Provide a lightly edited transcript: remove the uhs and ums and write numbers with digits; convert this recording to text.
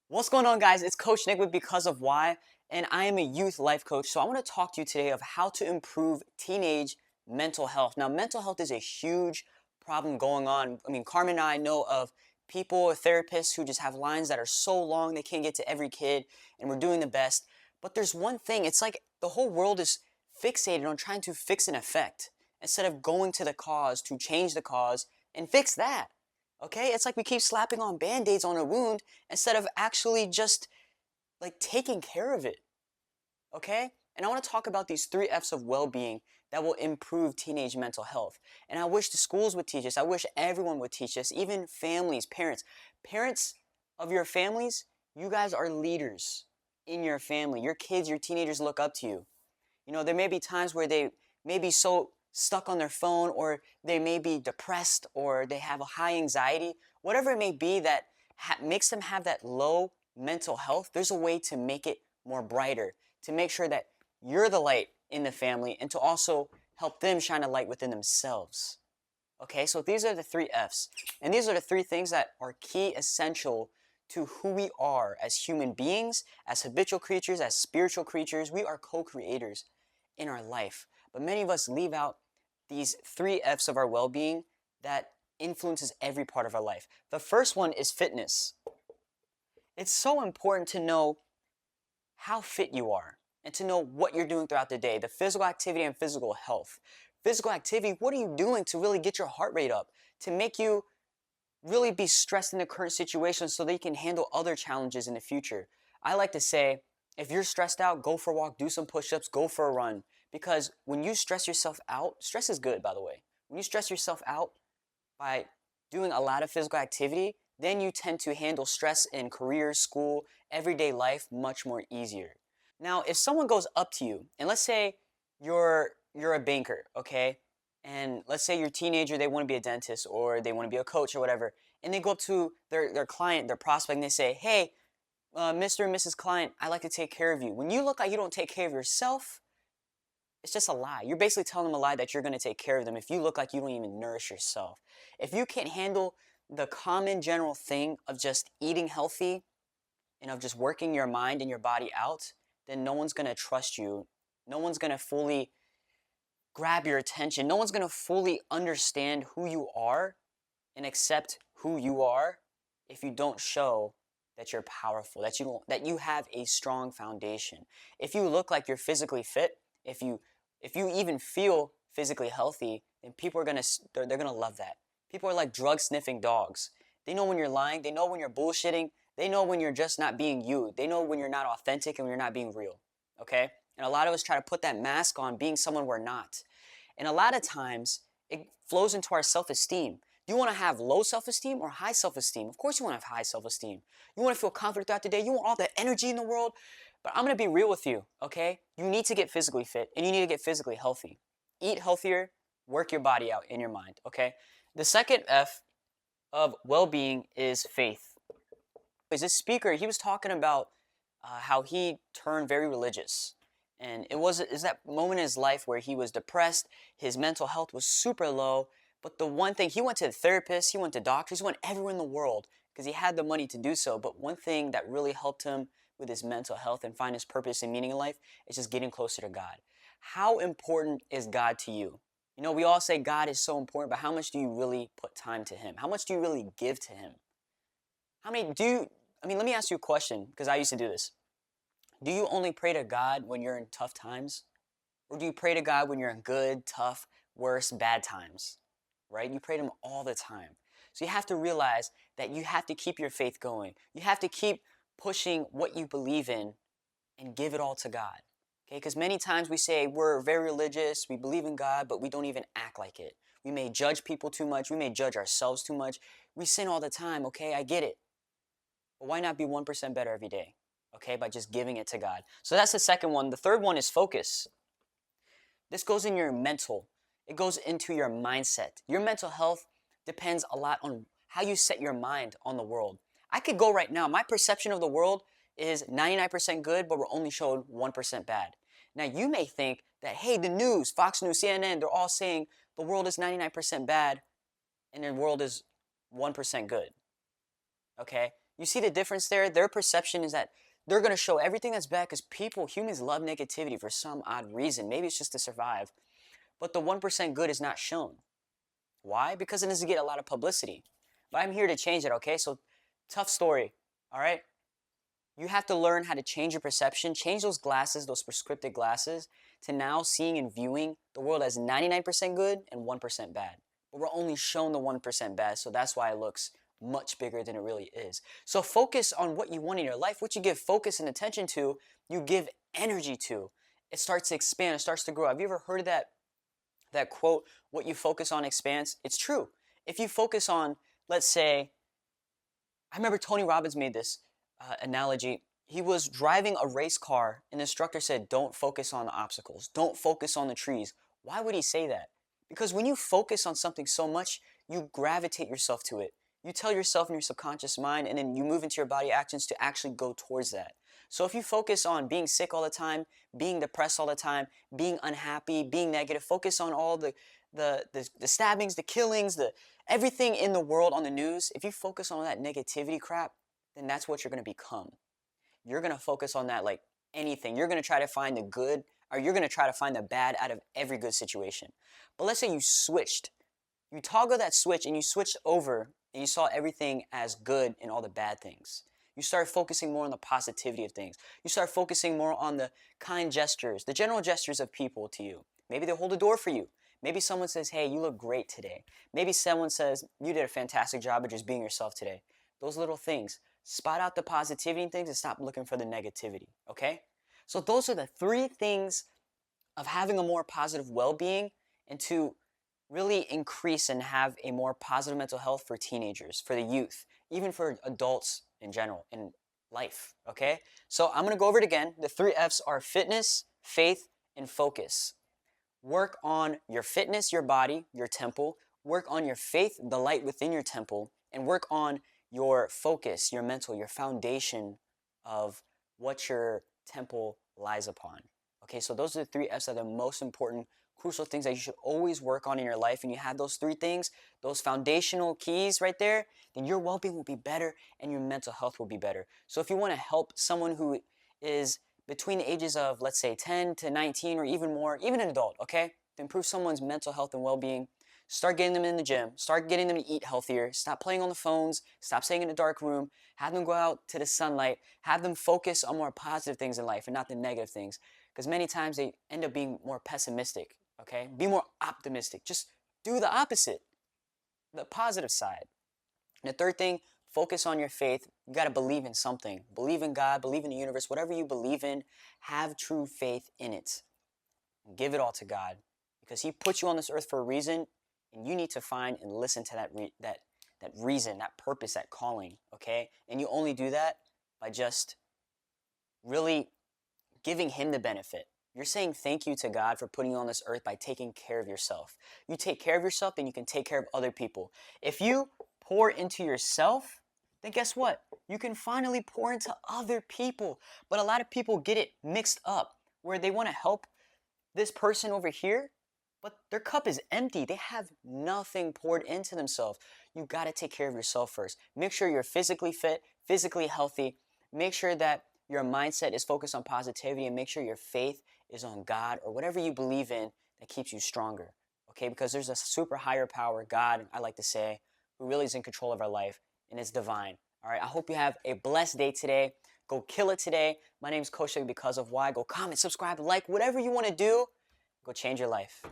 What's going on, guys? It's Coach Nick with Because of Why, and I am a youth life coach. So I want to talk to you today of how to improve teenage mental health. Now, mental health is a huge problem going on. I mean, Carmen and I know of people, therapists who just have lines that are so long they can't get to every kid, and we're doing the best. But there's one thing, it's like the whole world is fixated on trying to fix an effect instead of going to the cause to change the cause and fix that. Okay, it's like we keep slapping on band-aids on a wound instead of actually just like taking care of it. Okay, and I want to talk about these 3 F's of well-being that will improve teenage mental health. And I wish the schools would teach us. I wish everyone would teach us, even families, parents of your families. You guys are leaders in your family. Your kids, your teenagers look up to you. You know, there may be times where they may be so stuck on their phone, or they may be depressed, or they have a high anxiety, whatever it may be that makes them have that low mental health. There's a way to make it more brighter, to make sure that you're the light in the family, and to also help them shine a light within themselves. Okay, so these are the 3 F's, and these are the 3 things that are key, essential to who we are as human beings, as habitual creatures, as spiritual creatures. We are co-creators in our life. But many of us leave out these 3 F's of our well-being that influences every part of our life. The first one is fitness. It's so important to know how fit you are and to know what you're doing throughout the day, the physical activity and physical health. Physical activity, what are you doing to really get your heart rate up, to make you really be stressed in the current situation so that you can handle other challenges in the future? I like to say, if you're stressed out, go for a walk, do some push-ups, go for a run. Because when you stress yourself out, stress is good, by the way. When you stress yourself out by doing a lot of physical activity, then you tend to handle stress in career, school, everyday life much more easier. Now, if someone goes up to you, and let's say you're a banker, okay? And let's say you're a teenager, they want to be a dentist, or they want to be a coach or whatever, and they go up to their client, their prospect, and they say, hey, Mr. and Mrs. Client, I like to take care of you. When you look like you don't take care of yourself, it's just a lie. You're basically telling them a lie that you're going to take care of them if you look like you don't even nourish yourself. If you can't handle the common general thing of just eating healthy and of just working your mind and your body out, then no one's going to trust you. No one's going to fully grab your attention. No one's going to fully understand who you are and accept who you are if you don't show that you're powerful, that you have a strong foundation. If you look like you're physically fit, if you even feel physically healthy, then people are they're gonna love that. People are like drug sniffing dogs. They know when you're lying, they know when you're bullshitting, they know when you're just not being you. They know when you're not authentic and when you're not being real. Okay? And a lot of us try to put that mask on, being someone we're not. And a lot of times it flows into our self-esteem. Do you want to have low self-esteem or high self-esteem? Of course you want to have high self-esteem. You want to feel confident throughout the day. You want all the energy in the world. But I'm going to be real with you, okay? You need to get physically fit, and you need to get physically healthy. Eat healthier, work your body out in your mind, okay? The second F of well-being is faith. This speaker, he was talking about how he turned very religious. And is that moment in his life where he was depressed, his mental health was super low, but the one thing, he went to the therapist, he went to doctors, he went everywhere in the world because he had the money to do so. But one thing that really helped him with his mental health and find his purpose and meaning in life is just getting closer to God. How important is God to you? You know, we all say God is so important, but how much do you really put time to Him? How much do you really give to Him? Let me ask you a question, because I used to do this. Do you only pray to God when you're in tough times? Or do you pray to God when you're in good, tough, worse, bad times? Right? You pray to Him all the time. So you have to realize that you have to keep your faith going. You have to keep pushing what you believe in and give it all to God. Okay? Because many times we say we're very religious, we believe in God, but we don't even act like it. We may judge people too much. We may judge ourselves too much. We sin all the time, okay? I get it. But why not be 1% better every day? Okay, by just giving it to God. So that's the second one. The third one is focus. This goes in your mental. It goes into your mindset. Your mental health depends a lot on how you set your mind on the world. I could go right now. My perception of the world is 99% good, but we're only showed 1% bad. Now, you may think that, hey, the news, Fox News, CNN, they're all saying the world is 99% bad and the world is 1% good. Okay? You see the difference there? Their perception is that they're going to show everything that's bad because humans love negativity for some odd reason. Maybe it's just to survive. But the 1% good is not shown. Why? Because it doesn't get a lot of publicity. But I'm here to change it, okay? So, tough story, all right? You have to learn how to change your perception, change those glasses, those prescriptive glasses, to now seeing and viewing the world as 99% good and 1% bad. But we're only shown the 1% bad, so that's why it looks much bigger than it really is. So focus on what you want in your life. What you give focus and attention to, you give energy to. It starts to expand, it starts to grow. Have you ever heard of that quote, what you focus on expands? It's true. If you focus on, let's say, I remember Tony Robbins made this analogy. He was driving a race car, and the instructor said, don't focus on the obstacles. Don't focus on the trees. Why would he say that? Because when you focus on something so much, you gravitate yourself to it. You tell yourself in your subconscious mind, and then you move into your body actions to actually go towards that. So if you focus on being sick all the time, being depressed all the time, being unhappy, being negative, focus on all the stabbings, the killings, everything in the world on the news, if you focus on that negativity crap, then that's what you're going to become. You're going to focus on that like anything. You're going to try to find the good, or you're going to try to find the bad out of every good situation. But let's say you toggle that switch and you switched over and you saw everything as good and all the bad things. You start focusing more on the positivity of things. You start focusing more on the kind gestures, the general gestures of people to you. Maybe they hold a door for you. Maybe someone says, hey, you look great today. Maybe someone says, you did a fantastic job of just being yourself today. Those little things. Spot out the positivity in things and stop looking for the negativity, okay? So those are the 3 things of having a more positive well-being and to really increase and have a more positive mental health for teenagers, for the youth, even for adults in general, in life, okay? So I'm going to go over it again. The 3 F's are fitness, faith, and focus. Work on your fitness, your body, your temple. Work on your faith, the light within your temple. And work on your focus, your mental, your foundation of what your temple lies upon. Okay, so those are the 3 F's that are the most important, crucial things that you should always work on in your life. And you have those 3 things, those foundational keys right there, then your well-being will be better and your mental health will be better. So if you want to help someone who is between the ages of, let's say, 10 to 19 or even more, even an adult, okay, to improve someone's mental health and well-being, start getting them in the gym, start getting them to eat healthier, stop playing on the phones, stop staying in a dark room, have them go out to the sunlight, have them focus on more positive things in life and not the negative things. Because many times they end up being more pessimistic, okay? Be more optimistic. Just do the opposite, the positive side. And the third thing, focus on your faith. You got to believe in something. Believe in God, believe in the universe, whatever you believe in, have true faith in it. Give it all to God because He put you on this earth for a reason, and you need to find and listen to that reason, that purpose, that calling, okay? And you only do that by just really giving Him the benefit. You're saying thank you to God for putting you on this earth by taking care of yourself. You take care of yourself, then you can take care of other people. If you pour into yourself, then guess what? You can finally pour into other people. But a lot of people get it mixed up where they want to help this person over here, but their cup is empty. They have nothing poured into themselves. You got to take care of yourself first. Make sure you're physically fit, physically healthy. Make sure that your mindset is focused on positivity, and make sure your faith is on God or whatever you believe in that keeps you stronger. Okay, because there's a super higher power, God, I like to say, who really is in control of our life, and it's divine. All right, I hope you have a blessed day today. Go kill it today. My name is Coach because of why. Go comment, subscribe, like, whatever you want to do. Go change your life.